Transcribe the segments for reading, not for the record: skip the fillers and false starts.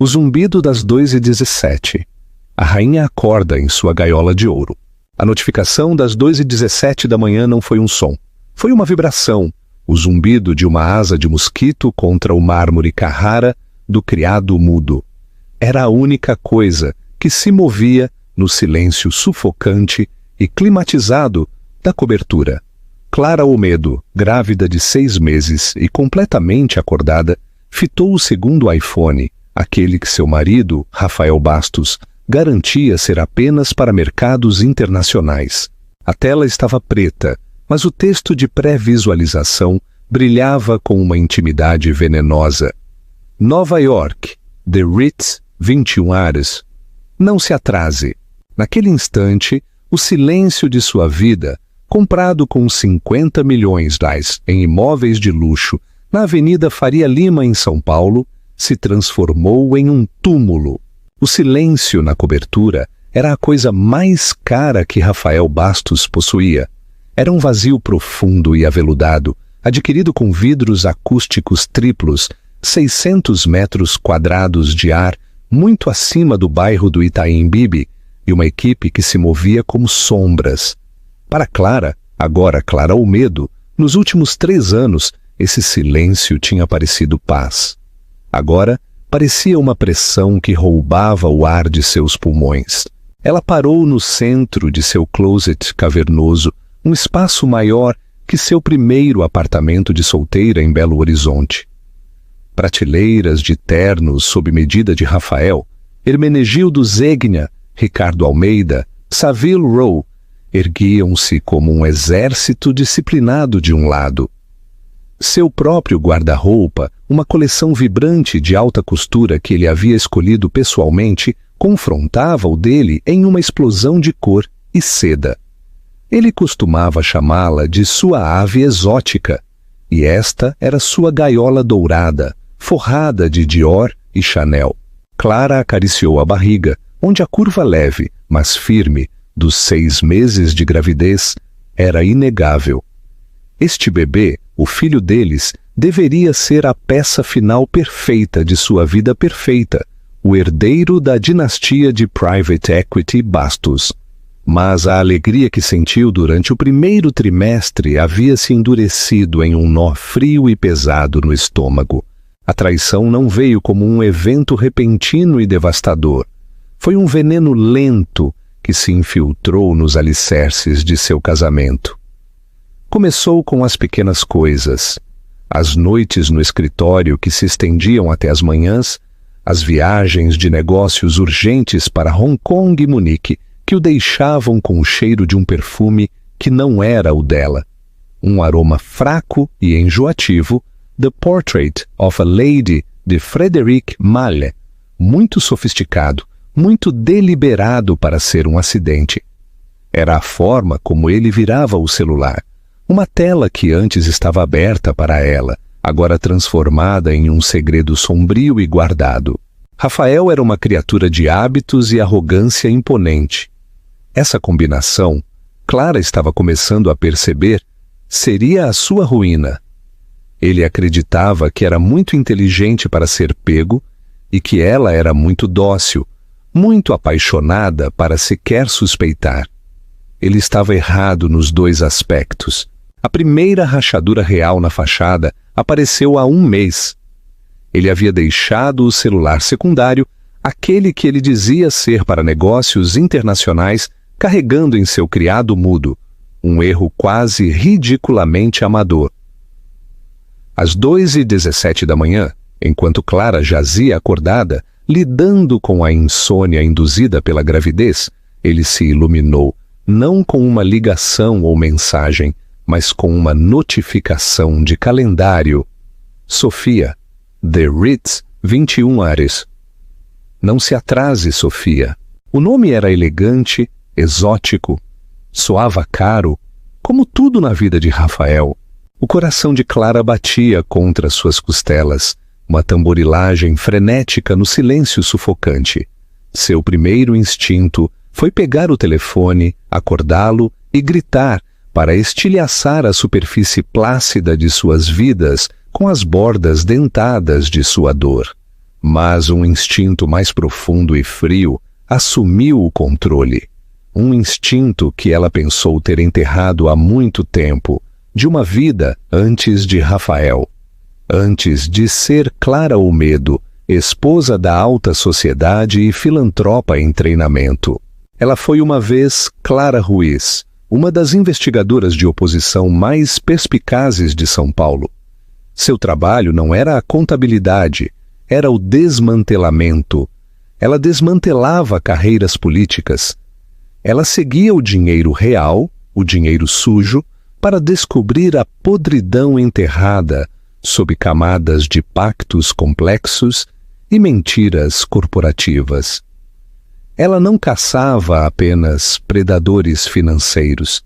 O zumbido das 2h17. A rainha acorda em sua gaiola de ouro. A notificação das 2h17 da manhã não foi um som. Foi uma vibração, o zumbido de uma asa de mosquito contra o mármore Carrara do criado mudo. Era a única coisa que se movia no silêncio sufocante e climatizado da cobertura. Clara Olmedo, grávida de 6 meses e completamente acordada, fitou o segundo iPhone, aquele que seu marido, Rafael Bastos, garantia ser apenas para mercados internacionais. A tela estava preta, mas o texto de pré-visualização brilhava com uma intimidade venenosa. Nova York, The Ritz, 21 Ares. Não se atrase. Naquele instante, o silêncio de sua vida, comprado com 50 milhões em imóveis de luxo na Avenida Faria Lima, em São Paulo, se transformou em um túmulo. O silêncio na cobertura era a coisa mais cara que Rafael Bastos possuía. Era um vazio profundo e aveludado, adquirido com vidros acústicos triplos, 600 metros quadrados de ar, muito acima do bairro do Itaim Bibi, e uma equipe que se movia como sombras. Para Clara, agora Clara Olmedo, nos últimos 3 anos, esse silêncio tinha parecido paz. Agora, parecia uma pressão que roubava o ar de seus pulmões. Ela parou no centro de seu closet cavernoso, um espaço maior que seu primeiro apartamento de solteira em Belo Horizonte. Prateleiras de ternos sob medida de Rafael, Hermenegildo Zegna, Ricardo Almeida, Savile Row, erguiam-se como um exército disciplinado de um lado. Seu próprio guarda-roupa, uma coleção vibrante de alta costura que ele havia escolhido pessoalmente, confrontava o dele em uma explosão de cor e seda. Ele costumava chamá-la de sua ave exótica, e esta era sua gaiola dourada, forrada de Dior e Chanel. Clara acariciou a barriga, onde a curva leve, mas firme, dos 6 meses de gravidez, era inegável. Este bebê, o filho deles, deveria ser a peça final perfeita de sua vida perfeita, o herdeiro da dinastia de Private Equity Bastos. Mas a alegria que sentiu durante o primeiro trimestre havia se endurecido em um nó frio e pesado no estômago. A traição não veio como um evento repentino e devastador. Foi um veneno lento que se infiltrou nos alicerces de seu casamento. Começou com as pequenas coisas, as noites no escritório que se estendiam até as manhãs, as viagens de negócios urgentes para Hong Kong e Munique, que o deixavam com o cheiro de um perfume que não era o dela. Um aroma fraco e enjoativo, The Portrait of a Lady, de Frédéric Malle, muito sofisticado, muito deliberado para ser um acidente. Era a forma como ele virava o celular, uma tela que antes estava aberta para ela, agora transformada em um segredo sombrio e guardado. Rafael era uma criatura de hábitos e arrogância imponente. Essa combinação, Clara estava começando a perceber, seria a sua ruína. Ele acreditava que era muito inteligente para ser pego e que ela era muito dócil, muito apaixonada para sequer suspeitar. Ele estava errado nos 2 aspectos. A primeira rachadura real na fachada apareceu há 1 mês. Ele havia deixado o celular secundário, aquele que ele dizia ser para negócios internacionais, carregando em seu criado mudo, um erro quase ridiculamente amador. Às 2h17 da manhã, enquanto Clara jazia acordada, lidando com a insônia induzida pela gravidez, ele se iluminou, não com uma ligação ou mensagem, mas com uma notificação de calendário. Sofia, The Ritz, 21 Ares. Não se atrase, Sofia. O nome era elegante, exótico, soava caro, como tudo na vida de Rafael. O coração de Clara batia contra suas costelas, uma tamborilagem frenética no silêncio sufocante. Seu primeiro instinto foi pegar o telefone, acordá-lo e gritar para estilhaçar a superfície plácida de suas vidas com as bordas dentadas de sua dor. Mas um instinto mais profundo e frio assumiu o controle. Um instinto que ela pensou ter enterrado há muito tempo, de uma vida antes de Rafael. Antes de ser Clara Olmedo, esposa da alta sociedade e filantropa em treinamento. Ela foi uma vez Clara Ruiz, uma das investigadoras de oposição mais perspicazes de São Paulo. Seu trabalho não era a contabilidade, era o desmantelamento. Ela desmantelava carreiras políticas. Ela seguia o dinheiro real, o dinheiro sujo, para descobrir a podridão enterrada sob camadas de pactos complexos e mentiras corporativas. Ela não caçava apenas predadores financeiros.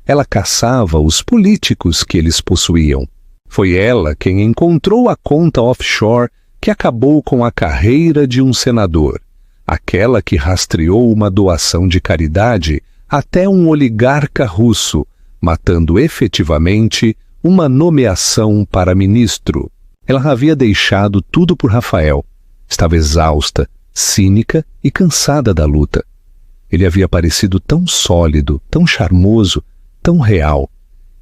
Ela caçava os políticos que eles possuíam. Foi ela quem encontrou a conta offshore que acabou com a carreira de um senador, aquela que rastreou uma doação de caridade até um oligarca russo, matando efetivamente uma nomeação para ministro. Ela havia deixado tudo por Rafael. Estava exausta, cínica e cansada da luta. Ele havia parecido tão sólido, tão charmoso, tão real.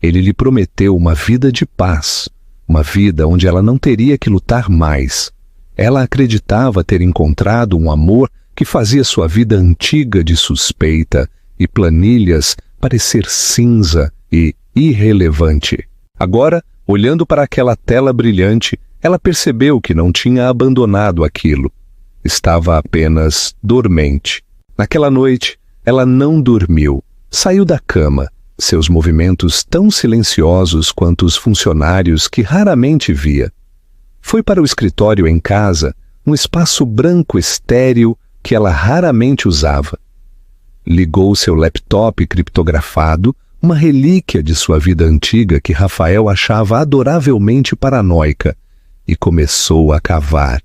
Ele lhe prometeu uma vida de paz, uma vida onde ela não teria que lutar mais. Ela acreditava ter encontrado um amor que fazia sua vida antiga de suspeita e planilhas parecer cinza e irrelevante. Agora, olhando para aquela tela brilhante, ela percebeu que não tinha abandonado aquilo. Estava apenas dormente. Naquela noite, ela não dormiu. Saiu da cama, seus movimentos tão silenciosos quanto os funcionários que raramente via. Foi para o escritório em casa, um espaço branco estéril que ela raramente usava. Ligou seu laptop criptografado, uma relíquia de sua vida antiga que Rafael achava adoravelmente paranoica, e começou a cavar.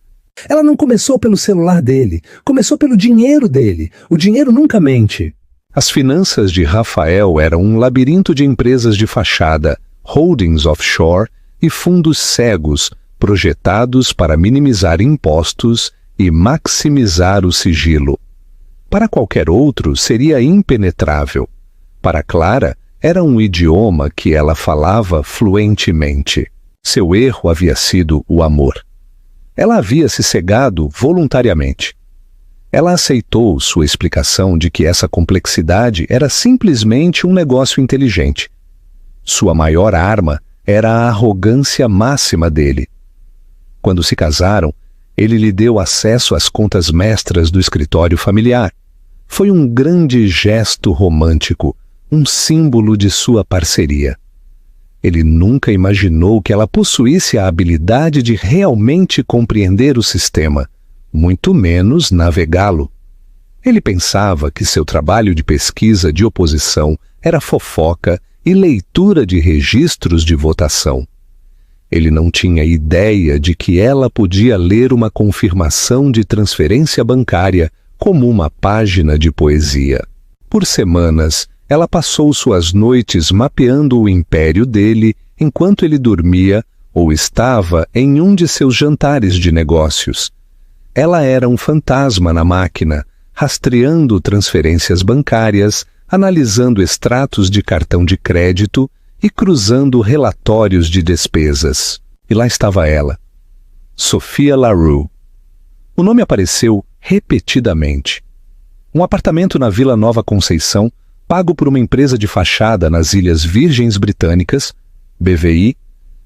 Ela não começou pelo celular dele, começou pelo dinheiro dele. O dinheiro nunca mente. As finanças de Rafael eram um labirinto de empresas de fachada, holdings offshore e fundos cegos, projetados para minimizar impostos e maximizar o sigilo. Para qualquer outro, seria impenetrável. Para Clara, era um idioma que ela falava fluentemente. Seu erro havia sido o amor. Ela havia se cegado voluntariamente. Ela aceitou sua explicação de que essa complexidade era simplesmente um negócio inteligente. Sua maior arma era a arrogância máxima dele. Quando se casaram, ele lhe deu acesso às contas mestras do escritório familiar. Foi um grande gesto romântico, um símbolo de sua parceria. Ele nunca imaginou que ela possuísse a habilidade de realmente compreender o sistema, muito menos navegá-lo. Ele pensava que seu trabalho de pesquisa de oposição era fofoca e leitura de registros de votação. Ele não tinha ideia de que ela podia ler uma confirmação de transferência bancária como uma página de poesia. Por semanas, ela passou suas noites mapeando o império dele enquanto ele dormia ou estava em um de seus jantares de negócios. Ela era um fantasma na máquina, rastreando transferências bancárias, analisando extratos de cartão de crédito e cruzando relatórios de despesas. E lá estava ela, Sophia LaRue. O nome apareceu repetidamente. Um apartamento na Vila Nova Conceição, pago por uma empresa de fachada nas Ilhas Virgens Britânicas, BVI,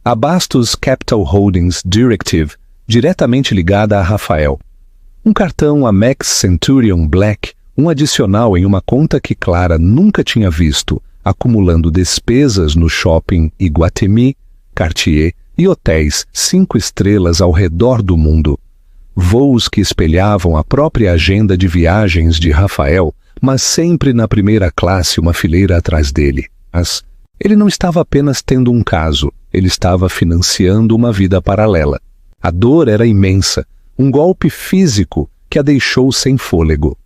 a Bastos Capital Holdings Directive, diretamente ligada a Rafael. Um cartão Amex Centurion Black, um adicional em uma conta que Clara nunca tinha visto, acumulando despesas no shopping Iguatemi, Cartier e hotéis 5 estrelas ao redor do mundo. Voos que espelhavam a própria agenda de viagens de Rafael, mas sempre na primeira classe, uma fileira atrás dele. Mas ele não estava apenas tendo um caso, ele estava financiando uma vida paralela. A dor era imensa, um golpe físico que a deixou sem fôlego.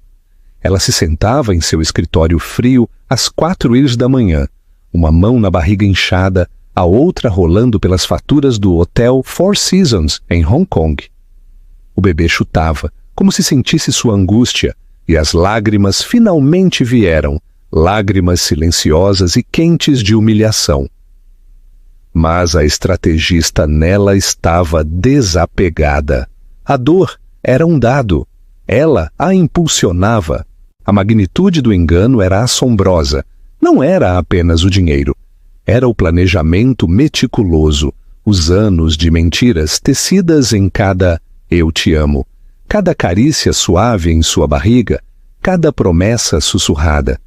Ela se sentava em seu escritório frio às 4h da manhã, uma mão na barriga inchada, a outra rolando pelas faturas do Hotel Four Seasons, em Hong Kong. O bebê chutava, como se sentisse sua angústia, e as lágrimas finalmente vieram, lágrimas silenciosas e quentes de humilhação. Mas a estrategista nela estava desapegada. A dor era um dado. Ela a impulsionava. A magnitude do engano era assombrosa. Não era apenas o dinheiro. Era o planejamento meticuloso, os anos de mentiras tecidas em cada "eu te amo", cada carícia suave em sua barriga, cada promessa sussurrada.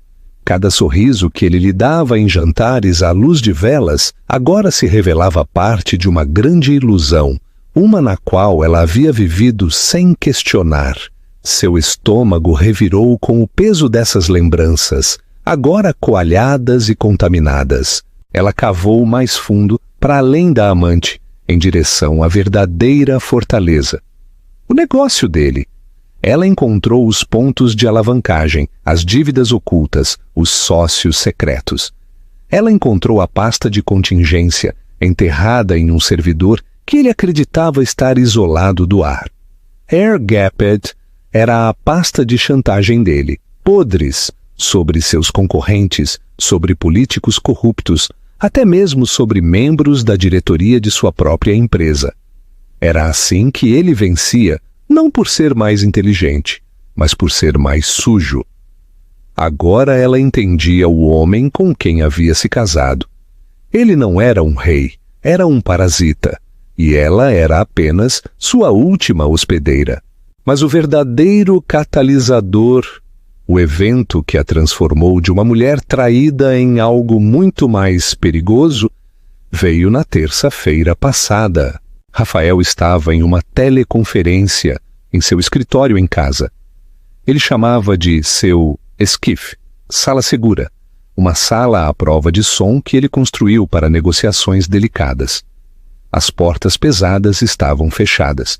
Cada sorriso que ele lhe dava em jantares à luz de velas agora se revelava parte de uma grande ilusão, uma na qual ela havia vivido sem questionar. Seu estômago revirou com o peso dessas lembranças, agora coalhadas e contaminadas. Ela cavou mais fundo, para além da amante, em direção à verdadeira fortaleza. O negócio dele. Ela encontrou os pontos de alavancagem, as dívidas ocultas, os sócios secretos. Ela encontrou a pasta de contingência, enterrada em um servidor que ele acreditava estar isolado do ar. Airgapped era a pasta de chantagem dele, podres sobre seus concorrentes, sobre políticos corruptos, até mesmo sobre membros da diretoria de sua própria empresa. Era assim que ele vencia, não por ser mais inteligente, mas por ser mais sujo. Agora ela entendia o homem com quem havia se casado. Ele não era um rei, era um parasita, e ela era apenas sua última hospedeira. Mas o verdadeiro catalisador, o evento que a transformou de uma mulher traída em algo muito mais perigoso, veio na terça-feira passada. Rafael estava em uma teleconferência em seu escritório em casa. Ele chamava de seu esquife, sala segura, uma sala à prova de som que ele construiu para negociações delicadas. As portas pesadas estavam fechadas.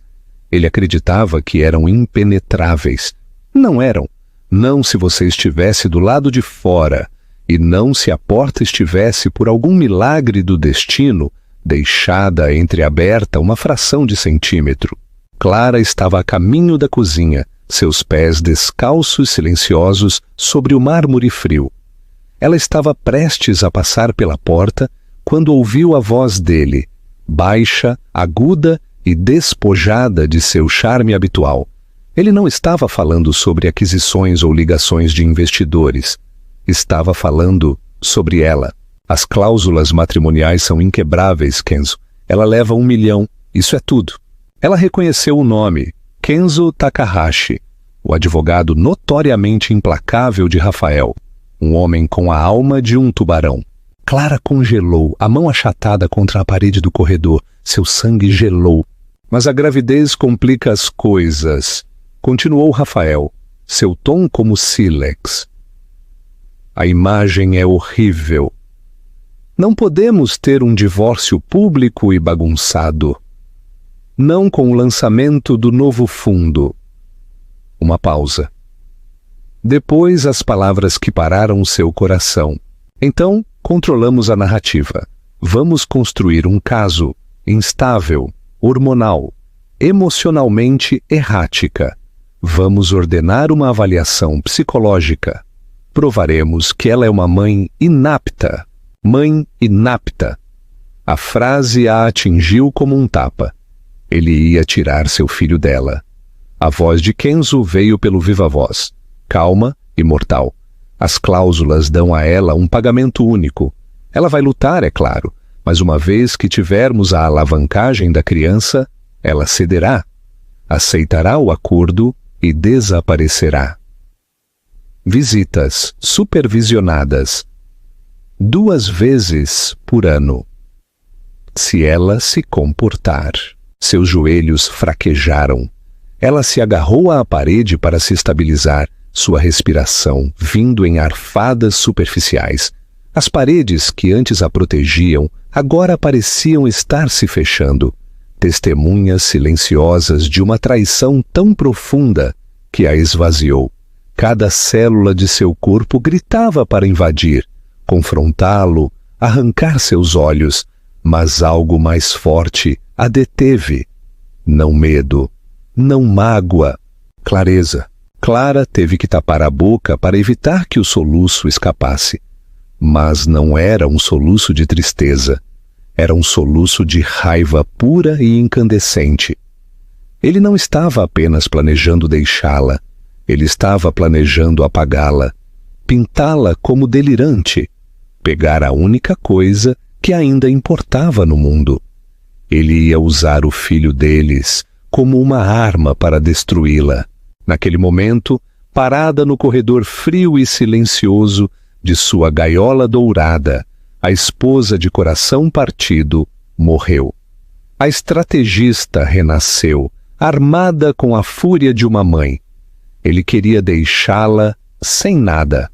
Ele acreditava que eram impenetráveis. Não eram. Não se você estivesse do lado de fora, e não se a porta estivesse, por algum milagre do destino, deixada entreaberta uma fração de centímetro. Clara estava a caminho da cozinha, seus pés descalços silenciosos sobre o mármore frio. Ela estava prestes a passar pela porta quando ouviu a voz dele, baixa, aguda e despojada de seu charme habitual. Ele não estava falando sobre aquisições ou ligações de investidores. Estava falando sobre ela. As cláusulas matrimoniais são inquebráveis, Kenzo. Ela leva 1 milhão. Isso é tudo. Ela reconheceu o nome, Kenzo Takahashi, o advogado notoriamente implacável de Rafael, um homem com a alma de um tubarão. Clara congelou, a mão achatada contra a parede do corredor. Seu sangue gelou. Mas a gravidez complica as coisas, continuou Rafael, seu tom como sílex. A imagem é horrível. Não podemos ter um divórcio público e bagunçado. Não com o lançamento do novo fundo. Uma pausa. Depois as palavras que pararam seu coração. Então, controlamos a narrativa. Vamos construir um caso instável, hormonal, emocionalmente errática. Vamos ordenar uma avaliação psicológica. Provaremos que ela é uma mãe inapta. Mãe inapta. A frase a atingiu como um tapa. Ele ia tirar seu filho dela. A voz de Kenzo veio pelo viva-voz, calma e mortal. As cláusulas dão a ela um pagamento único. Ela vai lutar, é claro, mas uma vez que tivermos a alavancagem da criança, ela cederá, aceitará o acordo e desaparecerá. Visitas supervisionadas 2 vezes por ano. Se ela se comportar. Seus joelhos fraquejaram. Ela se agarrou à parede para se estabilizar, sua respiração vindo em arfadas superficiais. As paredes que antes a protegiam agora pareciam estar se fechando, testemunhas silenciosas de uma traição tão profunda que a esvaziou. Cada célula de seu corpo gritava para invadir, confrontá-lo, arrancar seus olhos, mas algo mais forte a deteve. Não medo, não mágoa. Clareza. Clara teve que tapar a boca para evitar que o soluço escapasse. Mas não era um soluço de tristeza. Era um soluço de raiva pura e incandescente. Ele não estava apenas planejando deixá-la. Ele estava planejando apagá-la, pintá-la como delirante, pegar a única coisa que ainda importava no mundo. Ele ia usar o filho deles como uma arma para destruí-la. Naquele momento, parada no corredor frio e silencioso de sua gaiola dourada, a esposa de coração partido morreu. A estrategista renasceu, armada com a fúria de uma mãe. Ele queria deixá-la sem nada.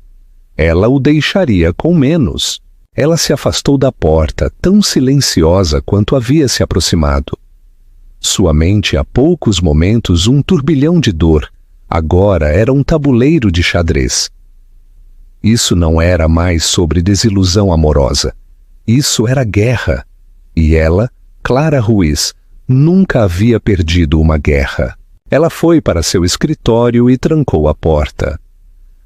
Ela o deixaria com menos. Ela se afastou da porta, tão silenciosa quanto havia se aproximado. Sua mente, há poucos momentos, um turbilhão de dor, agora era um tabuleiro de xadrez. Isso não era mais sobre desilusão amorosa. Isso era guerra. E ela, Clara Ruiz, nunca havia perdido uma guerra. Ela foi para seu escritório e trancou a porta.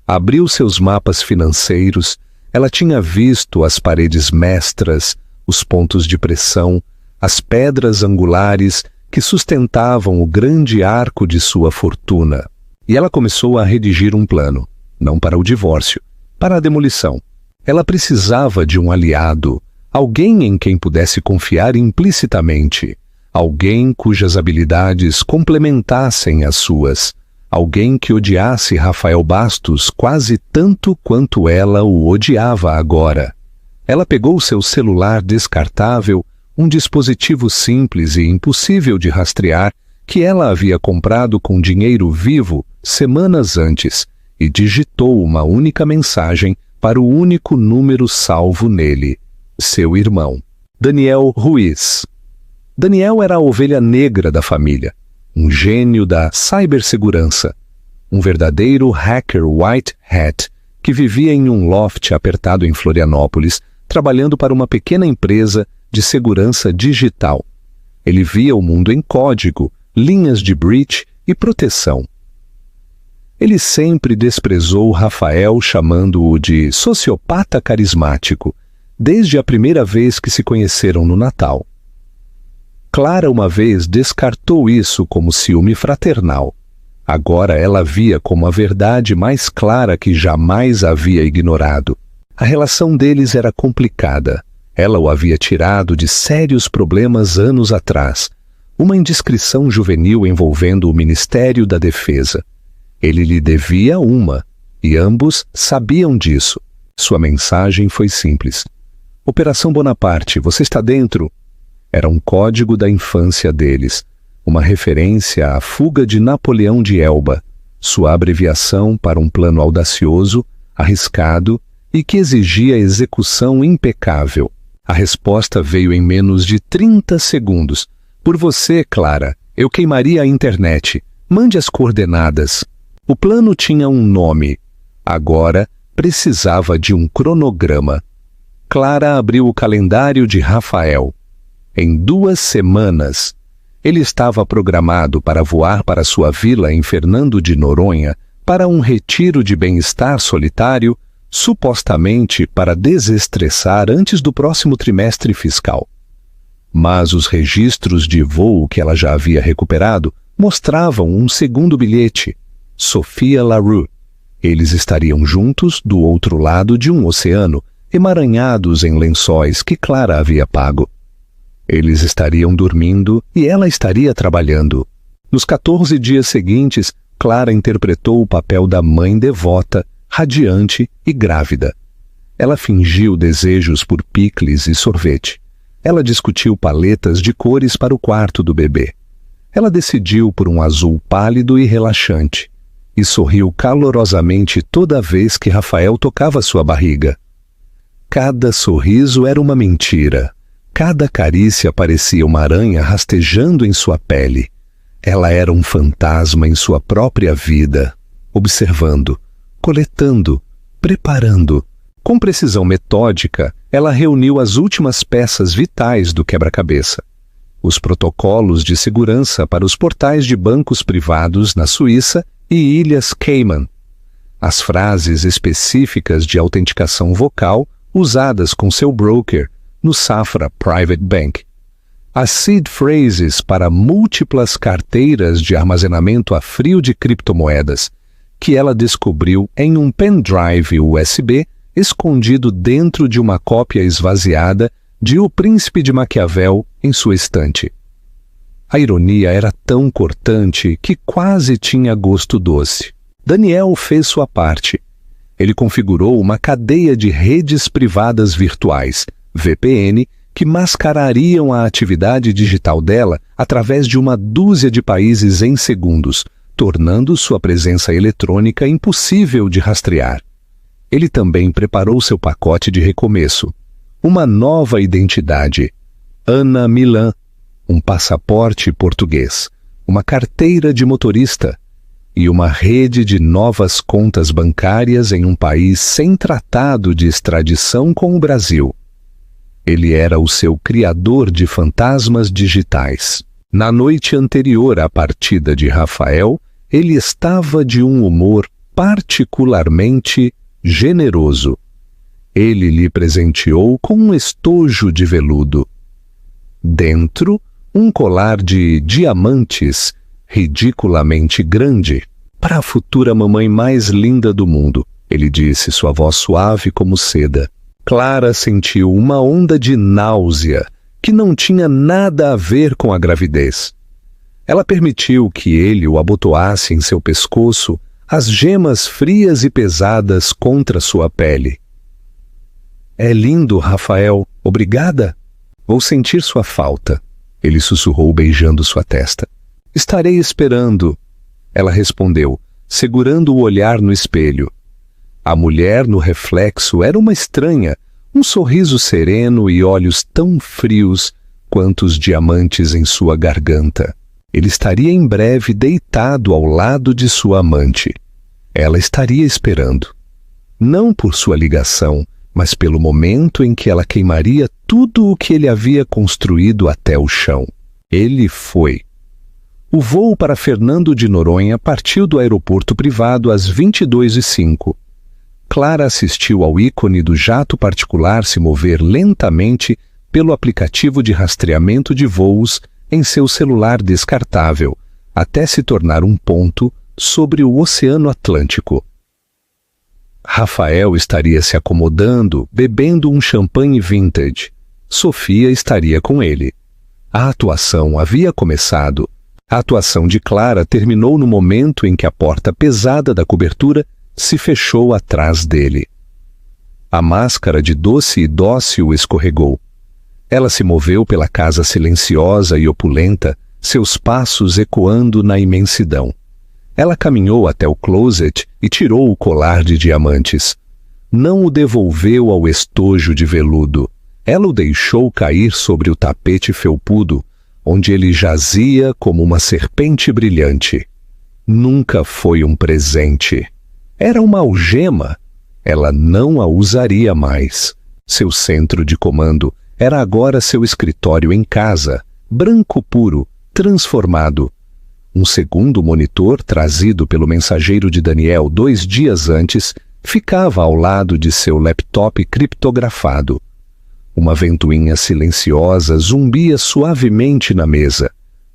Abriu seus mapas financeiros. Ela tinha visto as paredes mestras, os pontos de pressão, as pedras angulares que sustentavam o grande arco de sua fortuna. E ela começou a redigir um plano, não para o divórcio, para a demolição. Ela precisava de um aliado, alguém em quem pudesse confiar implicitamente, alguém cujas habilidades complementassem as suas, alguém que odiasse Rafael Bastos quase tanto quanto ela o odiava agora. Ela pegou seu celular descartável, um dispositivo simples e impossível de rastrear, que ela havia comprado com dinheiro vivo semanas antes, e digitou uma única mensagem para o único número salvo nele: seu irmão, Daniel Ruiz. Daniel era a ovelha negra da família, um gênio da cibersegurança, um verdadeiro hacker white hat que vivia em um loft apertado em Florianópolis, trabalhando para uma pequena empresa de segurança digital. Ele via o mundo em código, linhas de breach e proteção. Ele sempre desprezou Rafael, chamando-o de sociopata carismático, desde a primeira vez que se conheceram no Natal. Clara uma vez descartou isso como ciúme fraternal. Agora ela via como a verdade mais clara que jamais havia ignorado. A relação deles era complicada. Ela o havia tirado de sérios problemas anos atrás. Uma indiscrição juvenil envolvendo o Ministério da Defesa. Ele lhe devia uma, e ambos sabiam disso. Sua mensagem foi simples. Operação Bonaparte, você está dentro? Era um código da infância deles, uma referência à fuga de Napoleão de Elba, sua abreviação para um plano audacioso, arriscado e que exigia execução impecável. A resposta veio em menos de 30 segundos. Por você, Clara, eu queimaria a internet. Mande as coordenadas. O plano tinha um nome. Agora precisava de um cronograma. Clara abriu o calendário de Rafael. Em 2 semanas, ele estava programado para voar para sua vila em Fernando de Noronha para um retiro de bem-estar solitário, supostamente para desestressar antes do próximo trimestre fiscal. Mas os registros de voo que ela já havia recuperado mostravam um segundo bilhete, Sofia Larue. Eles estariam juntos do outro lado de um oceano, emaranhados em lençóis que Clara havia pago. Eles estariam dormindo e ela estaria trabalhando. Nos 14 dias seguintes, Clara interpretou o papel da mãe devota, radiante e grávida. Ela fingiu desejos por picles e sorvete. Ela discutiu paletas de cores para o quarto do bebê. Ela decidiu por um azul pálido e relaxante, e sorriu calorosamente toda vez que Rafael tocava sua barriga. Cada sorriso era uma mentira. Cada carícia parecia uma aranha rastejando em sua pele. Ela era um fantasma em sua própria vida, observando, coletando, preparando. Com precisão metódica, ela reuniu as últimas peças vitais do quebra-cabeça. os protocolos de segurança para os portais de bancos privados na Suíça e Ilhas Cayman, as frases específicas de autenticação vocal usadas com seu broker no Safra Private Bank, as seed phrases para múltiplas carteiras de armazenamento a frio de criptomoedas que ela descobriu em um pendrive USB escondido dentro de uma cópia esvaziada de O Príncipe de Maquiavel em sua estante. A ironia era tão cortante que quase tinha gosto doce. Daniel fez sua parte. Ele configurou uma cadeia de redes privadas virtuais, VPN, que mascarariam a atividade digital dela através de uma dúzia de países em segundos, tornando sua presença eletrônica impossível de rastrear. Ele também preparou seu pacote de recomeço. Uma nova identidade, Ana Milan, um passaporte português, uma carteira de motorista e uma rede de novas contas bancárias em um país sem tratado de extradição com o Brasil. Ele era o seu criador de fantasmas digitais. Na noite anterior à partida de Rafael, ele estava de um humor particularmente generoso. Ele lhe presenteou com um estojo de veludo. Dentro, um colar de diamantes ridiculamente grande. Para a futura mamãe mais linda do mundo, ele disse, sua voz suave como seda. Clara sentiu uma onda de náusea que não tinha nada a ver com a gravidez. Ela permitiu que ele o abotoasse em seu pescoço, as gemas frias e pesadas contra sua pele. É lindo, Rafael. Obrigada. Vou sentir sua falta. Ele sussurrou beijando sua testa. Estarei esperando. Ela respondeu, segurando o olhar no espelho. A mulher no reflexo era uma estranha, um sorriso sereno e olhos tão frios quanto os diamantes em sua garganta. Ele estaria em breve deitado ao lado de sua amante. Ela estaria esperando. Não por sua ligação, mas pelo momento em que ela queimaria tudo o que ele havia construído até o chão. Ele foi. O voo para Fernando de Noronha partiu do aeroporto privado às 22h05. Clara assistiu ao ícone do jato particular se mover lentamente pelo aplicativo de rastreamento de voos em seu celular descartável, até se tornar um ponto sobre o Oceano Atlântico. Rafael estaria se acomodando, bebendo um champanhe vintage. Sofia estaria com ele. A atuação havia começado. A atuação de Clara terminou no momento em que a porta pesada da cobertura se fechou atrás dele. A máscara de doce e dócil escorregou. Ela se moveu pela casa silenciosa e opulenta, seus passos ecoando na imensidão. Ela caminhou até o closet e tirou o colar de diamantes. Não o devolveu ao estojo de veludo. Ela o deixou cair sobre o tapete felpudo, onde ele jazia como uma serpente brilhante. Nunca foi um presente. Era uma algema. Ela não a usaria mais. Seu centro de comando era agora seu escritório em casa, branco puro, transformado. Um segundo monitor, trazido pelo mensageiro de Daniel 2 dias antes, ficava ao lado de seu laptop criptografado. Uma ventoinha silenciosa zumbia suavemente na mesa.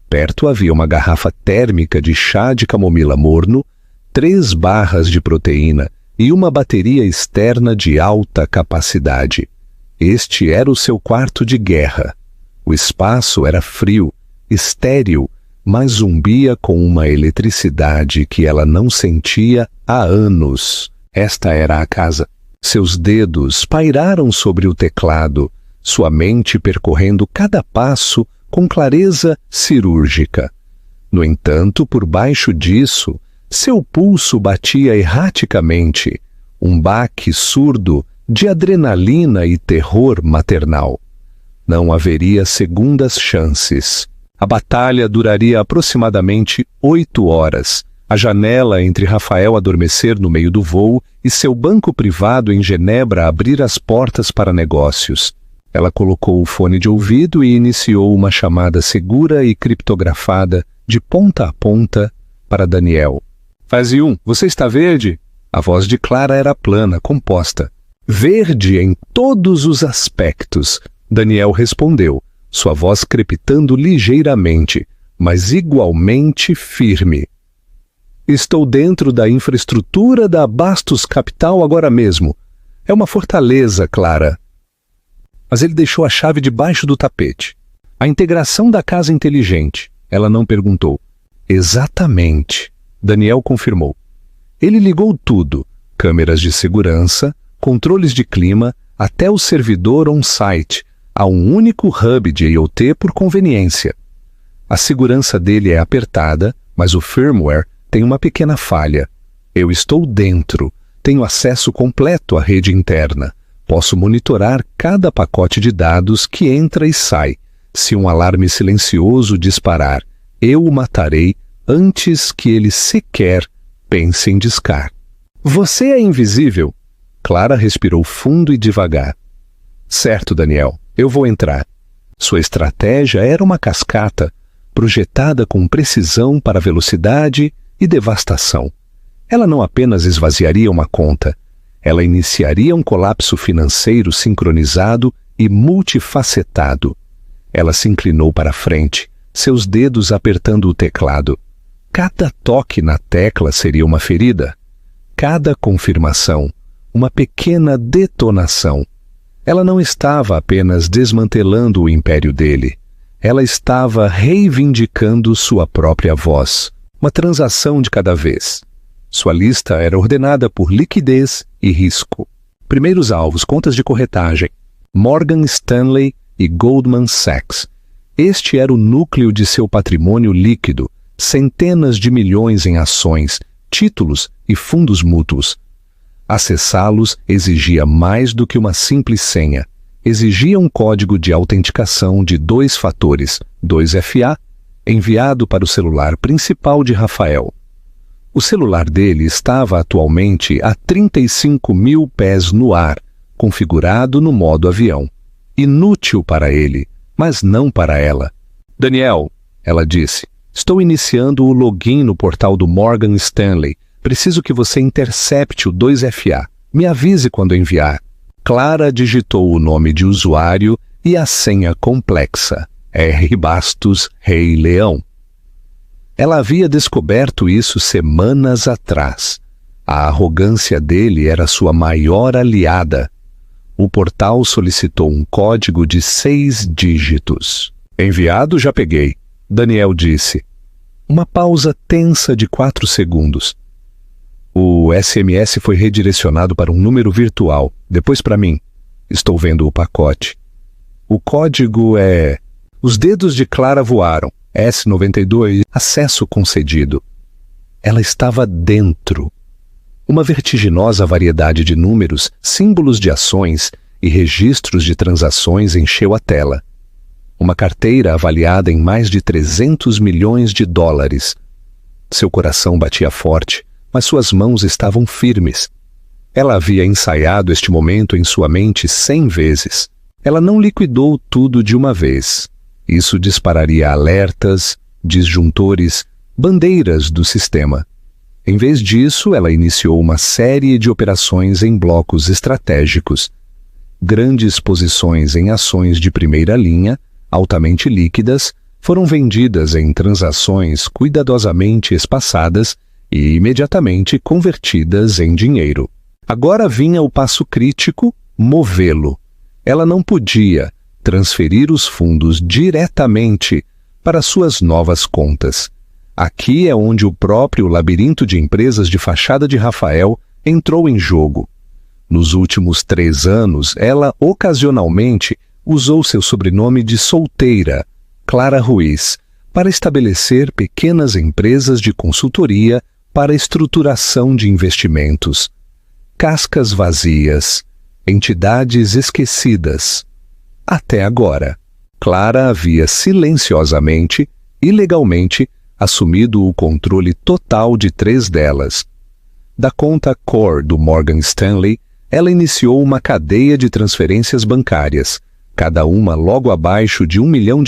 Perto havia uma garrafa térmica de chá de camomila morno, 3 barras de proteína e uma bateria externa de alta capacidade. Este era o seu quarto de guerra. O espaço era frio, estéril, mas zumbia com uma eletricidade que ela não sentia há anos. Esta era a casa. Seus dedos pairaram sobre o teclado, sua mente percorrendo cada passo com clareza cirúrgica. No entanto, por baixo disso, seu pulso batia erraticamente, um baque surdo de adrenalina e terror maternal. Não haveria segundas chances. A batalha duraria aproximadamente 8 horas. A janela entre Rafael adormecer no meio do voo e seu banco privado em Genebra abrir as portas para negócios. Ela colocou o fone de ouvido e iniciou uma chamada segura e criptografada de ponta a ponta para Daniel. Fase 1, você está verde? A voz de Clara era plana, composta. Verde em todos os aspectos. Daniel respondeu, sua voz crepitando ligeiramente, mas igualmente firme. Estou dentro da infraestrutura da Bastos Capital agora mesmo. É uma fortaleza, Clara. Mas ele deixou a chave debaixo do tapete. A integração da casa inteligente. Ela não perguntou. Exatamente. Daniel confirmou. Ele ligou tudo. Câmeras de segurança, controles de clima, até o servidor on-site, a um único hub de IoT por conveniência. A segurança dele é apertada, mas o firmware tem uma pequena falha. Eu estou dentro. Tenho acesso completo à rede interna. Posso monitorar cada pacote de dados que entra e sai. Se um alarme silencioso disparar, eu o matarei antes que ele sequer pense em discar. Você é invisível? Clara respirou fundo e devagar. Certo, Daniel, eu vou entrar. Sua estratégia era uma cascata, projetada com precisão para velocidade e devastação. Ela não apenas esvaziaria uma conta, ela iniciaria um colapso financeiro sincronizado e multifacetado. Ela se inclinou para a frente, seus dedos apertando o teclado. Cada toque na tecla seria uma ferida. Cada confirmação, uma pequena detonação. Ela não estava apenas desmantelando o império dele. Ela estava reivindicando sua própria voz. Uma transação de cada vez. Sua lista era ordenada por liquidez e risco. Primeiros alvos, contas de corretagem. Morgan Stanley e Goldman Sachs. Este era o núcleo de seu patrimônio líquido. Centenas de milhões em ações, títulos e fundos mútuos. Acessá-los exigia mais do que uma simples senha. Exigia um código de autenticação de 2 fatores, 2FA, enviado para o celular principal de Rafael. O celular dele estava atualmente a 35 mil pés no ar, configurado no modo avião. Inútil para ele, mas não para ela. Daniel, ela disse, estou iniciando o login no portal do Morgan Stanley. Preciso que você intercepte o 2FA. Me avise quando enviar. Clara digitou o nome de usuário e a senha complexa. R. Bastos, Rei Leão. Ela havia descoberto isso semanas atrás. A arrogância dele era sua maior aliada. O portal solicitou um código de 6 dígitos. Enviado, já peguei. Daniel disse. Uma pausa tensa de 4 segundos. O SMS foi redirecionado para um número virtual. Depois para mim. Estou vendo o pacote. O código é... Os dedos de Clara voaram. S92, acesso concedido. Ela estava dentro. Uma vertiginosa variedade de números, símbolos de ações e registros de transações encheu a tela. Uma carteira avaliada em mais de 300 milhões de dólares. Seu coração batia forte, mas suas mãos estavam firmes. Ela havia ensaiado este momento em sua mente 100 vezes. Ela não liquidou tudo de uma vez. Isso dispararia alertas, disjuntores, bandeiras do sistema. Em vez disso, ela iniciou uma série de operações em blocos estratégicos. Grandes posições em ações de primeira linha, altamente líquidas, foram vendidas em transações cuidadosamente espaçadas e imediatamente convertidas em dinheiro. Agora vinha o passo crítico, movê-lo. Ela não podia transferir os fundos diretamente para suas novas contas. Aqui é onde o próprio labirinto de empresas de fachada de Rafael entrou em jogo. Nos últimos 3 anos, ela ocasionalmente usou seu sobrenome de solteira, Clara Ruiz, para estabelecer pequenas empresas de consultoria para estruturação de investimentos. Cascas vazias, entidades esquecidas. Até agora, Clara havia silenciosamente, ilegalmente, assumido o controle total de 3 delas. Da conta Core do Morgan Stanley, ela iniciou uma cadeia de transferências bancárias, cada uma logo abaixo de $1 milhão,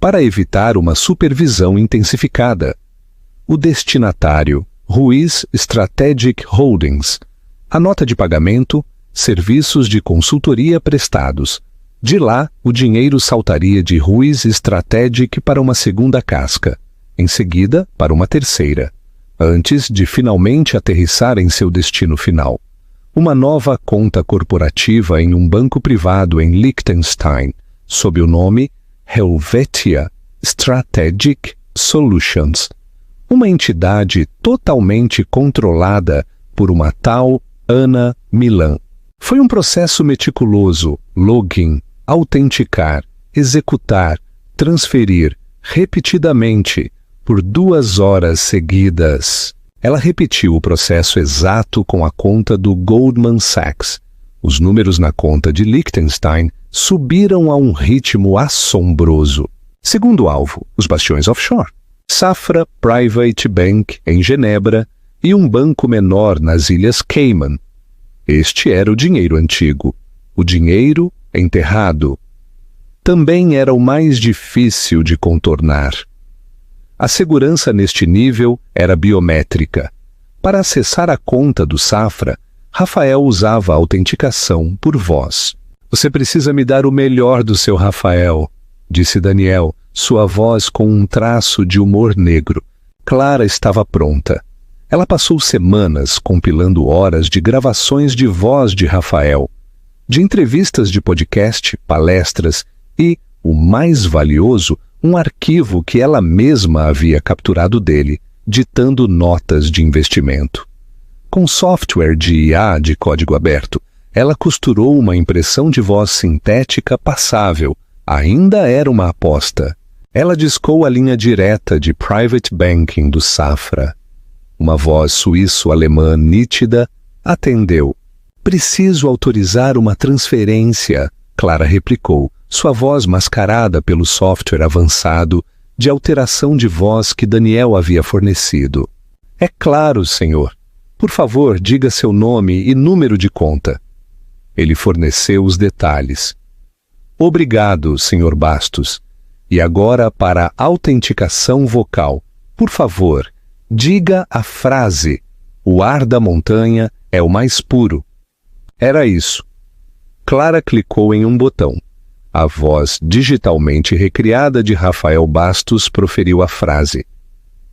para evitar uma supervisão intensificada. O destinatário, Ruiz Strategic Holdings. A nota de pagamento, serviços de consultoria prestados. De lá, o dinheiro saltaria de Ruiz Strategic para uma segunda casca, em seguida para uma terceira, antes de finalmente aterrissar em seu destino final. Uma nova conta corporativa em um banco privado em Liechtenstein, sob o nome Helvetia Strategic Solutions, uma entidade totalmente controlada por uma tal Ana Milan. Foi um processo meticuloso: login, autenticar, executar, transferir, repetidamente, por 2 horas seguidas. Ela repetiu o processo exato com a conta do Goldman Sachs. Os números na conta de Liechtenstein subiram a um ritmo assombroso. Segundo alvo, os bastiões offshore. Safra Private Bank, em Genebra, e um banco menor nas Ilhas Cayman. Este era o dinheiro antigo. O dinheiro enterrado. Também era o mais difícil de contornar. A segurança neste nível era biométrica. Para acessar a conta do Safra, Rafael usava a autenticação por voz. "Você precisa me dar o melhor do seu Rafael", disse Daniel, sua voz com um traço de humor negro. Clara estava pronta. Ela passou semanas compilando horas de gravações de voz de Rafael, de entrevistas de podcast, palestras e, o mais valioso, um arquivo que ela mesma havia capturado dele, ditando notas de investimento. Com software de IA de código aberto, ela costurou uma impressão de voz sintética passável. Ainda era uma aposta. Ela discou a linha direta de Private Banking do Safra. Uma voz suíço-alemã nítida atendeu. "Preciso autorizar uma transferência", Clara replicou, sua voz mascarada pelo software avançado de alteração de voz que Daniel havia fornecido. "É claro, senhor. Por favor, diga seu nome e número de conta." Ele forneceu os detalhes. "Obrigado, senhor Bastos. E agora para a autenticação vocal. Por favor, diga a frase: 'O ar da montanha é o mais puro.'" Era isso. Clara clicou em um botão. A voz digitalmente recriada de Rafael Bastos proferiu a frase: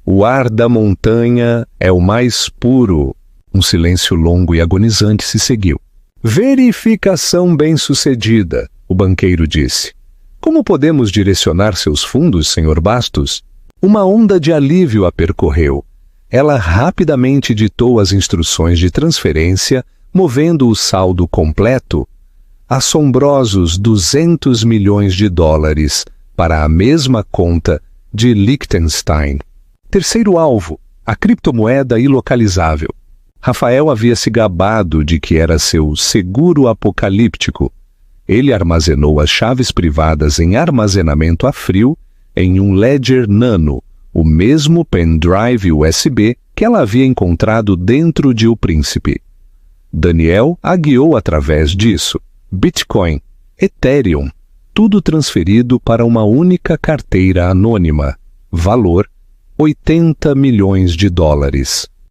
"O ar da montanha é o mais puro." Um silêncio longo e agonizante se seguiu. "Verificação bem-sucedida", o banqueiro disse. "Como podemos direcionar seus fundos, senhor Bastos?" Uma onda de alívio a percorreu. Ela rapidamente ditou as instruções de transferência, movendo o saldo completo, assombrosos $200 milhões, para a mesma conta de Liechtenstein. Terceiro alvo, a criptomoeda ilocalizável. Rafael havia se gabado de que era seu seguro apocalíptico. Ele armazenou as chaves privadas em armazenamento a frio em um Ledger Nano, o mesmo pendrive USB que ela havia encontrado dentro de O Príncipe. Daniel a guiou através disso. Bitcoin, Ethereum, tudo transferido para uma única carteira anônima. Valor: $80 milhões.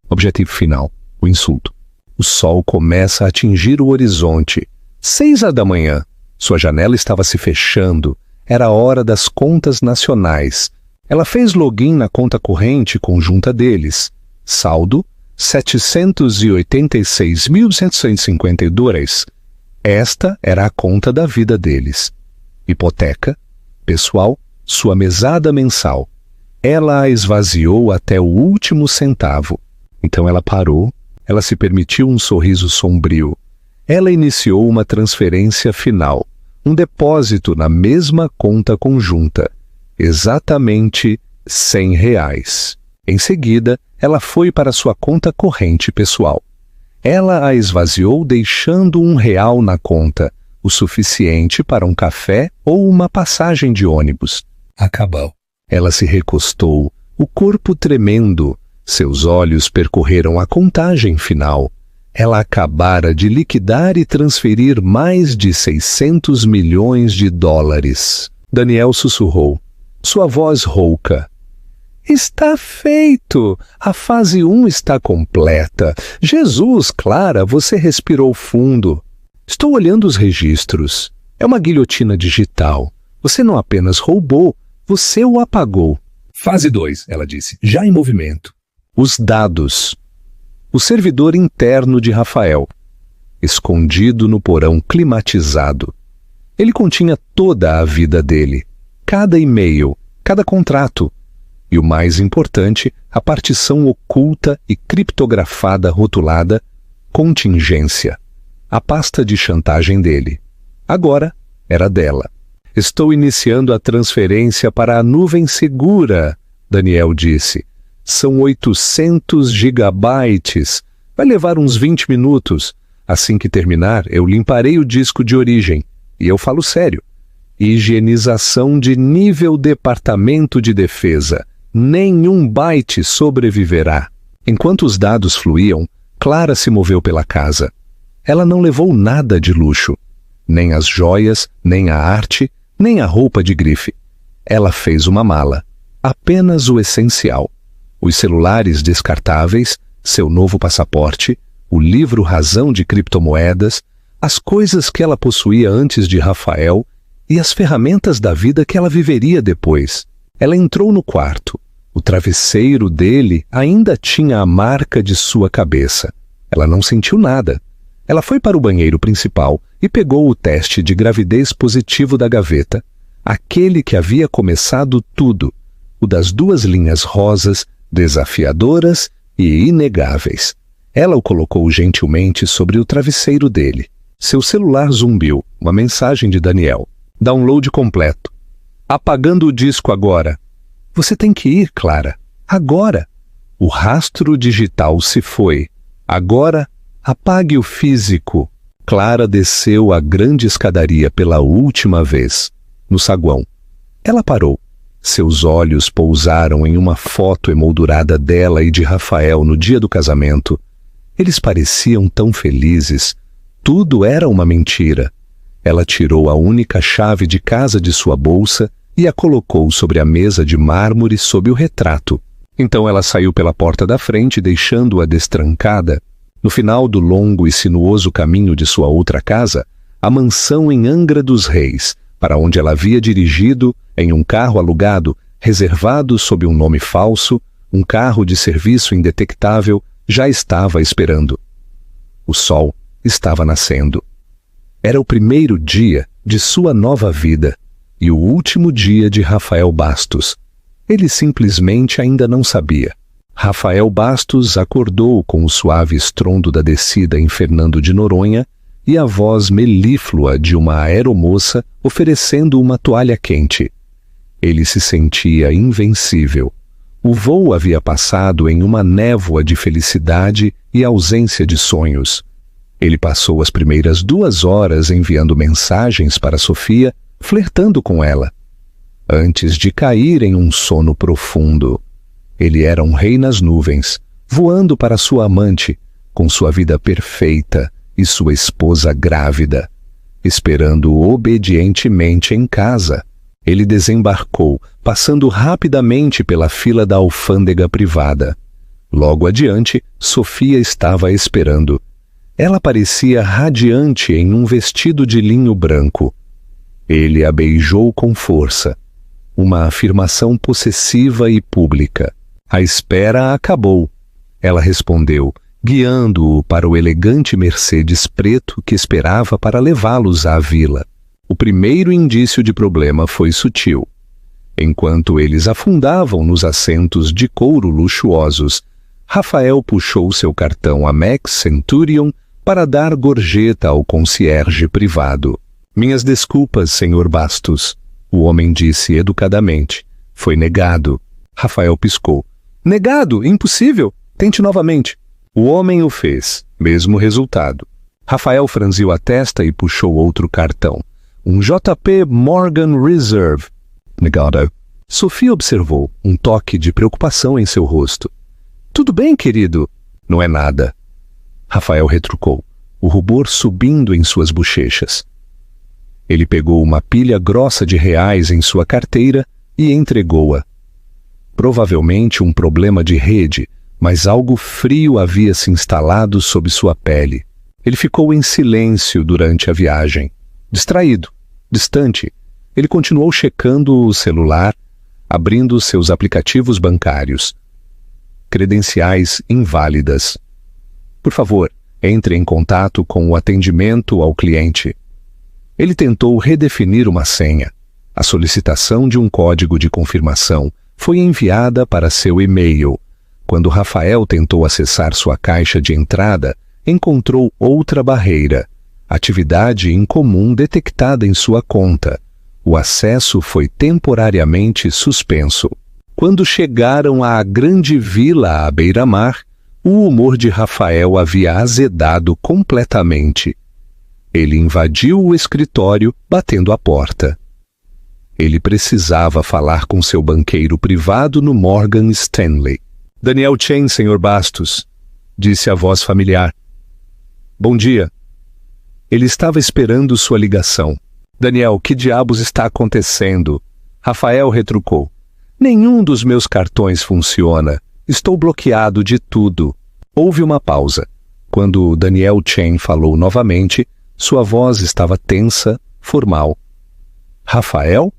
Objetivo final: o insulto. O sol começa a atingir o horizonte. 6 da manhã. Sua janela estava se fechando. Era a hora das contas nacionais. Ela fez login na conta corrente conjunta deles. Saldo: $786.752. Esta era a conta da vida deles. Hipoteca, pessoal, sua mesada mensal. Ela a esvaziou até o último centavo. Então ela parou, ela se permitiu um sorriso sombrio. Ela iniciou uma transferência final, um depósito na mesma conta conjunta. Exatamente R$100. Em seguida, ela foi para sua conta corrente pessoal. Ela a esvaziou deixando R$1 na conta, o suficiente para um café ou uma passagem de ônibus. Acabou. Ela se recostou, o corpo tremendo. Seus olhos percorreram a contagem final. Ela acabara de liquidar e transferir mais de 600 milhões de dólares. Daniel sussurrou, sua voz rouca. Está feito! A fase 1 está completa. Jesus, Clara, você respirou fundo. Estou olhando os registros. É uma guilhotina digital. Você não apenas roubou, você o apagou. Fase 2, ela disse, já em movimento. Os dados. O servidor interno de Rafael, escondido no porão climatizado. Ele continha toda a vida dele, cada e-mail, cada contrato. E o mais importante, a partição oculta e criptografada rotulada contingência, a pasta de chantagem dele. Agora era dela. Estou iniciando a transferência para a nuvem segura, Daniel disse. São 800 gigabytes. Vai levar uns 20 minutos. Assim que terminar, eu limparei o disco de origem. E eu falo sério. Higienização de nível Departamento de Defesa. Nenhum byte sobreviverá. Enquanto os dados fluíam, Clara se moveu pela casa. Ela não levou nada de luxo. Nem as joias, nem a arte, nem a roupa de grife. Ela fez uma mala. Apenas o essencial. Os celulares descartáveis, seu novo passaporte, o livro Razão de Criptomoedas, as coisas que ela possuía antes de Rafael e as ferramentas da vida que ela viveria depois. Ela entrou no quarto. O travesseiro dele ainda tinha a marca de sua cabeça. Ela não sentiu nada. Ela foi para o banheiro principal e pegou o teste de gravidez positivo da gaveta, aquele que havia começado tudo, o das 2 linhas rosas, desafiadoras e inegáveis. Ela o colocou gentilmente sobre o travesseiro dele. Seu celular zumbiu, uma mensagem de Daniel. Download completo. Apagando o disco agora. Você tem que ir, Clara. Agora. O rastro digital se foi. Agora, apague o físico. Clara desceu a grande escadaria pela última vez. No saguão. Ela parou. Seus olhos pousaram em uma foto emoldurada dela e de Rafael no dia do casamento. Eles pareciam tão felizes. Tudo era uma mentira. Ela tirou a única chave de casa de sua bolsa e a colocou sobre a mesa de mármore sob o retrato. Então ela saiu pela porta da frente, deixando-a destrancada. No final do longo e sinuoso caminho de sua outra casa, a mansão em Angra dos Reis, para onde ela havia dirigido em um carro alugado, reservado sob um nome falso, um carro de serviço indetectável, já estava esperando. O sol estava nascendo. Era o primeiro dia de sua nova vida e o último dia de Rafael Bastos. Ele simplesmente ainda não sabia. Rafael Bastos acordou com o suave estrondo da descida em Fernando de Noronha e a voz melíflua de uma aeromoça oferecendo uma toalha quente. Ele se sentia invencível. O voo havia passado em uma névoa de felicidade e ausência de sonhos. Ele passou as primeiras 2 horas enviando mensagens para Sofia, flertando com ela, antes de cair em um sono profundo. Ele era um rei nas nuvens, voando para sua amante, com sua vida perfeita e sua esposa grávida, esperando-o obedientemente em casa. Ele desembarcou, passando rapidamente pela fila da alfândega privada. Logo adiante, Sofia estava esperando. Ela parecia radiante em um vestido de linho branco. Ele a beijou com força. Uma afirmação possessiva e pública. A espera acabou. Ela respondeu, guiando-o para o elegante Mercedes preto que esperava para levá-los à vila. O primeiro indício de problema foi sutil. Enquanto eles afundavam nos assentos de couro luxuosos, Rafael puxou seu cartão Amex Centurion para dar gorjeta ao concierge privado. Minhas desculpas, senhor Bastos, o homem disse educadamente. Foi negado. Rafael piscou. Negado? Impossível! Tente novamente. O homem o fez. Mesmo resultado. Rafael franziu a testa e puxou outro cartão. Um JP Morgan Reserve. Negado. Sofia observou um toque de preocupação em seu rosto. Tudo bem, querido? Não é nada. Rafael retrucou, o rubor subindo em suas bochechas. Ele pegou uma pilha grossa de reais em sua carteira e entregou-a. Provavelmente um problema de rede, mas algo frio havia se instalado sob sua pele. Ele ficou em silêncio durante a viagem. Distraído, distante, ele continuou checando o celular, abrindo seus aplicativos bancários. Credenciais inválidas. Por favor, entre em contato com o atendimento ao cliente. Ele tentou redefinir uma senha. A solicitação de um código de confirmação foi enviada para seu e-mail. Quando Rafael tentou acessar sua caixa de entrada, encontrou outra barreira. Atividade incomum detectada em sua conta. O acesso foi temporariamente suspenso. Quando chegaram à grande vila à beira-mar, o humor de Rafael havia azedado completamente. Ele invadiu o escritório, batendo a porta. Ele precisava falar com seu banqueiro privado no Morgan Stanley. Daniel Chen, Sr. Bastos, disse a voz familiar. Bom dia. Ele estava esperando sua ligação. Daniel, que diabos está acontecendo? Rafael retrucou. Nenhum dos meus cartões funciona. Estou bloqueado de tudo. Houve uma pausa. Quando Daniel Chen falou novamente, sua voz estava tensa, formal. Rafael?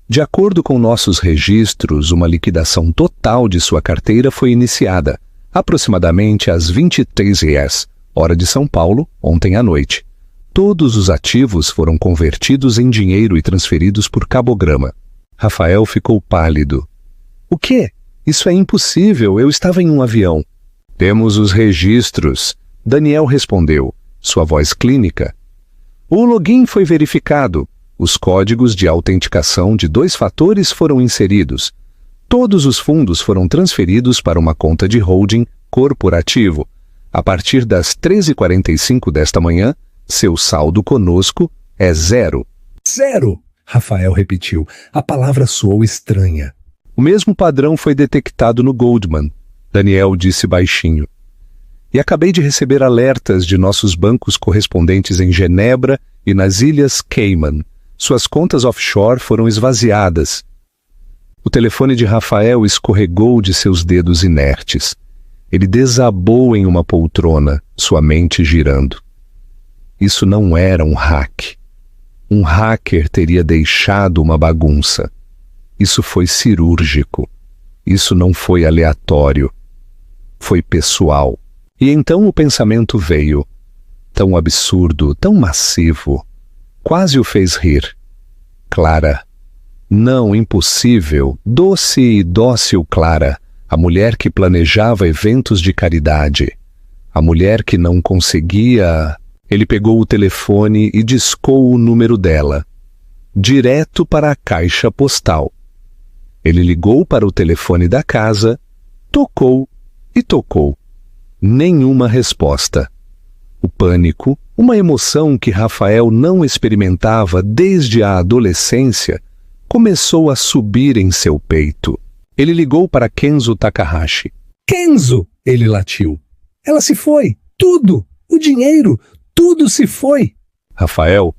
De acordo com nossos registros, uma liquidação total de sua carteira foi iniciada, aproximadamente às 23h, hora de São Paulo, ontem à noite. Todos os ativos foram convertidos em dinheiro e transferidos por cabograma. Rafael ficou pálido. O quê? Isso é impossível, eu estava em um avião. Temos os registros, Daniel respondeu, sua voz clínica. O login foi verificado. Os códigos de autenticação de 2 fatores foram inseridos. Todos os fundos foram transferidos para uma conta de holding corporativo. A partir das 13h45 desta manhã, seu saldo conosco é 0. 0! Rafael repetiu. A palavra soou estranha. O mesmo padrão foi detectado no Goldman, Daniel disse baixinho. E acabei de receber alertas de nossos bancos correspondentes em Genebra e nas Ilhas Cayman. Suas contas offshore foram esvaziadas. O telefone de Rafael escorregou de seus dedos inertes. Ele desabou em uma poltrona, sua mente girando. Isso não era um hack. Um hacker teria deixado uma bagunça. Isso foi cirúrgico. Isso não foi aleatório. Foi pessoal. E então o pensamento veio. Tão absurdo, tão massivo. Quase o fez rir. Clara. Não, impossível. Doce e dócil Clara. A mulher que planejava eventos de caridade. A mulher que não conseguia... Ele pegou o telefone e discou o número dela. Direto para a caixa postal. Ele ligou para o telefone da casa, tocou e tocou. Nenhuma resposta. O pânico, uma emoção que Rafael não experimentava desde a adolescência, começou a subir em seu peito. Ele ligou para Kenzo Takahashi. Kenzo! Ele latiu. Ela se foi! Tudo! O dinheiro! Tudo se foi! Rafael,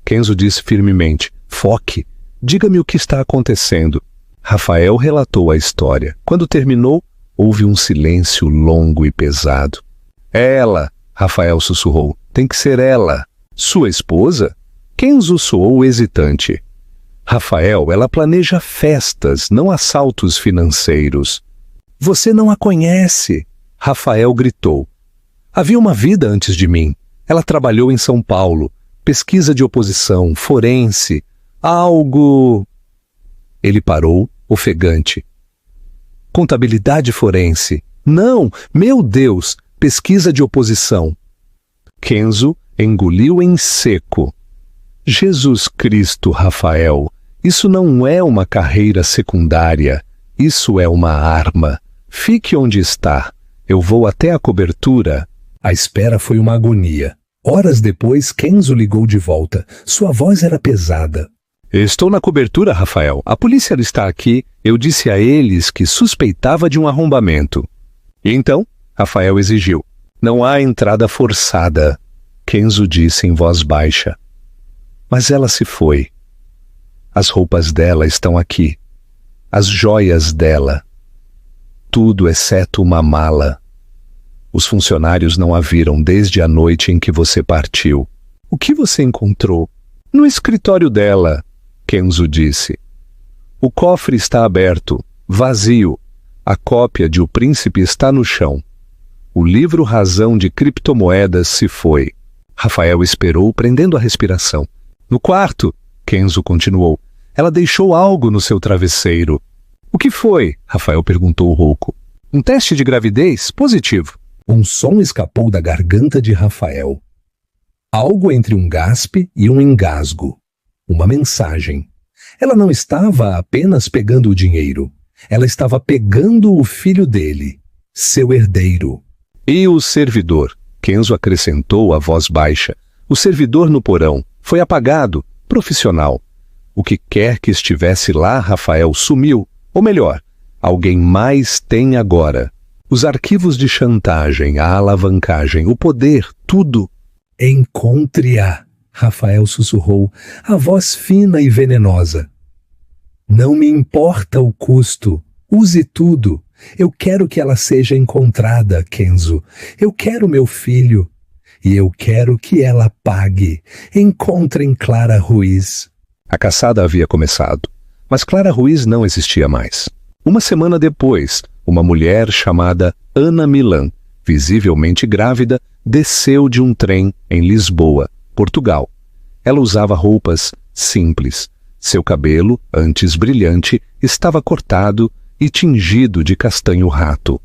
Kenzo disse firmemente, foque. Diga-me o que está acontecendo. Rafael relatou a história. Quando terminou, houve um silêncio longo e pesado. Ela, Rafael sussurrou. Tem que ser ela. Sua esposa? Kenzo soou hesitante. Rafael, ela planeja festas, não assaltos financeiros. Você não a conhece. Rafael gritou. Havia uma vida antes de mim. Ela trabalhou em São Paulo. Pesquisa de oposição, forense. Algo... Ele parou, ofegante. Contabilidade forense. Não, meu Deus, pesquisa de oposição. Kenzo engoliu em seco. Jesus Cristo, Rafael, isso não é uma carreira secundária. Isso é uma arma. Fique onde está. Eu vou até a cobertura. A espera foi uma agonia. Horas depois, Kenzo ligou de volta. Sua voz era pesada. Estou na cobertura, Rafael. A polícia está aqui. Eu disse a eles que suspeitava de um arrombamento. E então, Rafael exigiu. Não há entrada forçada, Kenzo disse em voz baixa. Mas ela se foi. As roupas dela estão aqui. As joias dela. Tudo exceto uma mala. Os funcionários não a viram desde a noite em que você partiu. O que você encontrou? No escritório dela, Kenzo disse. O cofre está aberto, vazio. A cópia de O Príncipe está no chão. O livro Razão de Criptomoedas se foi. Rafael esperou, prendendo a respiração. No quarto, Kenzo continuou. Ela deixou algo no seu travesseiro. O que foi? Rafael perguntou rouco. Um teste de gravidez? Positivo. Um som escapou da garganta de Rafael. Algo entre um gaspe e um engasgo. Uma mensagem. Ela não estava apenas pegando o dinheiro. Ela estava pegando o filho dele, seu herdeiro. E o servidor? Kenzo acrescentou a voz baixa. O servidor no porão. Foi apagado. Profissional. O que quer que estivesse lá, Rafael, sumiu. Ou melhor, alguém mais tem agora. Os arquivos de chantagem, a alavancagem, o poder, tudo. Encontre-a, Rafael sussurrou, a voz fina e venenosa. Não me importa o custo. Use tudo. Eu quero que ela seja encontrada, Kenzo. Eu quero meu filho. E eu quero que ela pague. Encontrem Clara Ruiz. A caçada havia começado, mas Clara Ruiz não existia mais. Uma semana depois, uma mulher chamada Ana Milan, visivelmente grávida, desceu de um trem em Lisboa, Portugal. Ela usava roupas simples. Seu cabelo, antes brilhante, estava cortado e tingido de castanho rato.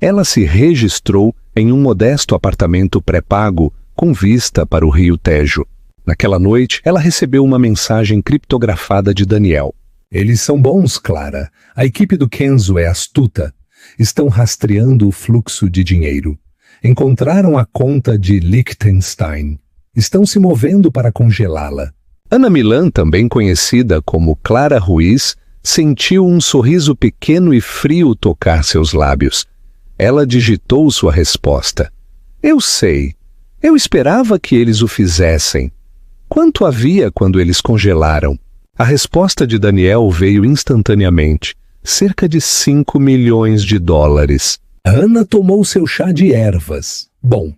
Ela se registrou em um modesto apartamento pré-pago com vista para o rio Tejo. Naquela noite, ela recebeu uma mensagem criptografada de Daniel. Eles são bons, Clara. A equipe do Kenzo é astuta. Estão rastreando o fluxo de dinheiro. Encontraram a conta de Liechtenstein. Estão se movendo para congelá-la. Ana Milan, também conhecida como Clara Ruiz, sentiu um sorriso pequeno e frio tocar seus lábios. Ela digitou sua resposta. Eu sei. Eu esperava que eles o fizessem. Quanto havia quando eles congelaram? A resposta de Daniel veio instantaneamente. Cerca de 5 milhões de dólares. Ana tomou seu chá de ervas. Bom,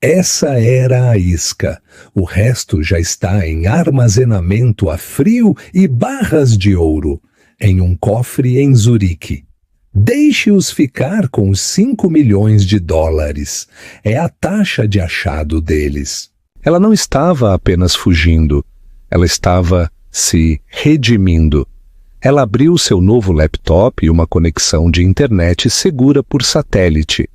essa era a isca. O resto já está em armazenamento a frio e barras de ouro, em um cofre em Zurique. Deixe-os ficar com os 5 milhões de dólares. É a taxa de achado deles. Ela não estava apenas fugindo. Ela estava se redimindo. Ela abriu seu novo laptop e uma conexão de internet segura por satélite.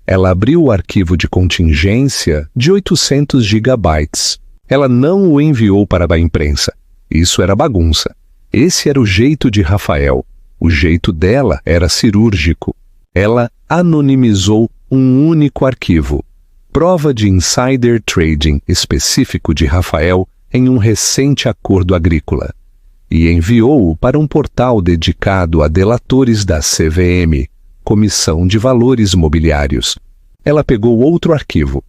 Ela abriu o arquivo de contingência de 800 gigabytes. Ela não o enviou para a imprensa. Isso era bagunça. Esse era o jeito de Rafael. O jeito dela era cirúrgico. Ela anonimizou um único arquivo. Prova de insider trading específico de Rafael em um recente acordo agrícola. E enviou-o para um portal dedicado a delatores da CVM, Comissão de Valores Mobiliários. Ela pegou outro arquivo.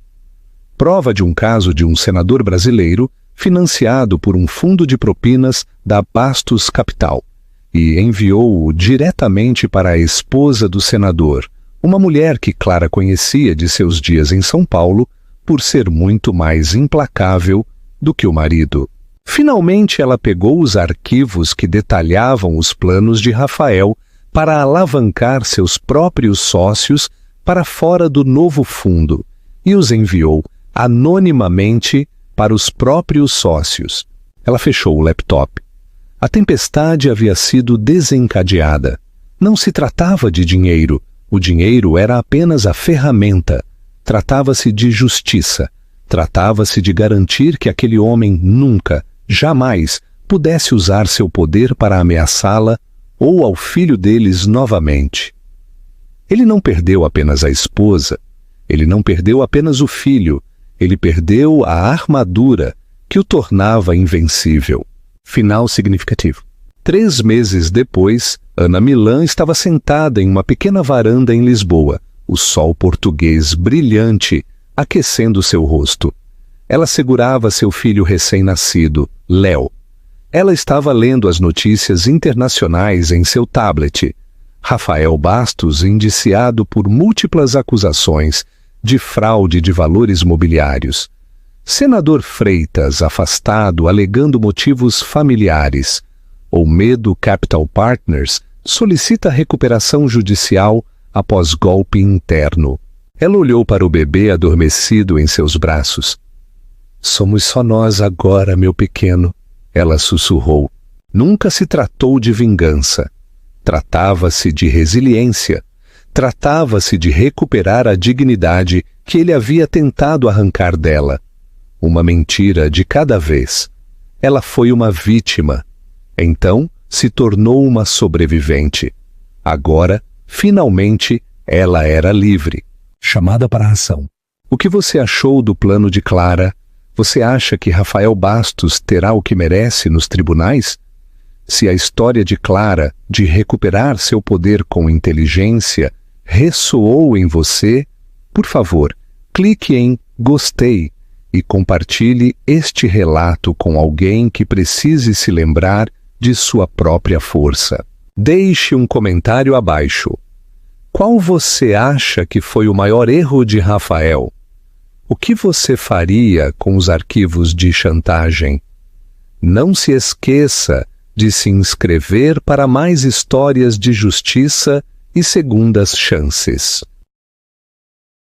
Prova de um caso de um senador brasileiro financiado por um fundo de propinas da Bastos Capital e enviou-o diretamente para a esposa do senador, uma mulher que Clara conhecia de seus dias em São Paulo por ser muito mais implacável do que o marido. Finalmente ela pegou os arquivos que detalhavam os planos de Rafael para alavancar seus próprios sócios para fora do novo fundo e os enviou anonimamente para os próprios sócios. Ela fechou o laptop. A tempestade havia sido desencadeada. Não se tratava de dinheiro. O dinheiro era apenas a ferramenta. Tratava-se de justiça. Tratava-se de garantir que aquele homem nunca, jamais, pudesse usar seu poder para ameaçá-la ou ao filho deles novamente. Ele não perdeu apenas a esposa. Ele não perdeu apenas o filho. Ele perdeu a armadura que o tornava invencível. Final significativo. 3 meses depois, Ana Milan estava sentada em uma pequena varanda em Lisboa, o sol português brilhante aquecendo seu rosto. Ela segurava seu filho recém-nascido, Léo. Ela estava lendo as notícias internacionais em seu tablet. Rafael Bastos indiciado por múltiplas acusações de fraude de valores mobiliários. Senador Freitas afastado alegando motivos familiares. Olmedo Capital Partners solicita recuperação judicial após golpe interno. Ela olhou para o bebê adormecido em seus braços. Somos só nós agora, meu pequeno, ela sussurrou. Nunca se tratou de vingança. Tratava-se de resiliência. Tratava-se de recuperar a dignidade que ele havia tentado arrancar dela. Uma mentira de cada vez. Ela foi uma vítima. Então, se tornou uma sobrevivente. Agora, finalmente, ela era livre. Chamada para a ação. O que você achou do plano de Clara? Você acha que Rafael Bastos terá o que merece nos tribunais? Se a história de Clara, de recuperar seu poder com inteligência, ressoou em você, por favor, clique em Gostei e compartilhe este relato com alguém que precise se lembrar de sua própria força. Deixe um comentário abaixo. Qual você acha que foi o maior erro de Rafael? O que você faria com os arquivos de chantagem? Não se esqueça de se inscrever para mais histórias de justiça e segundas chances.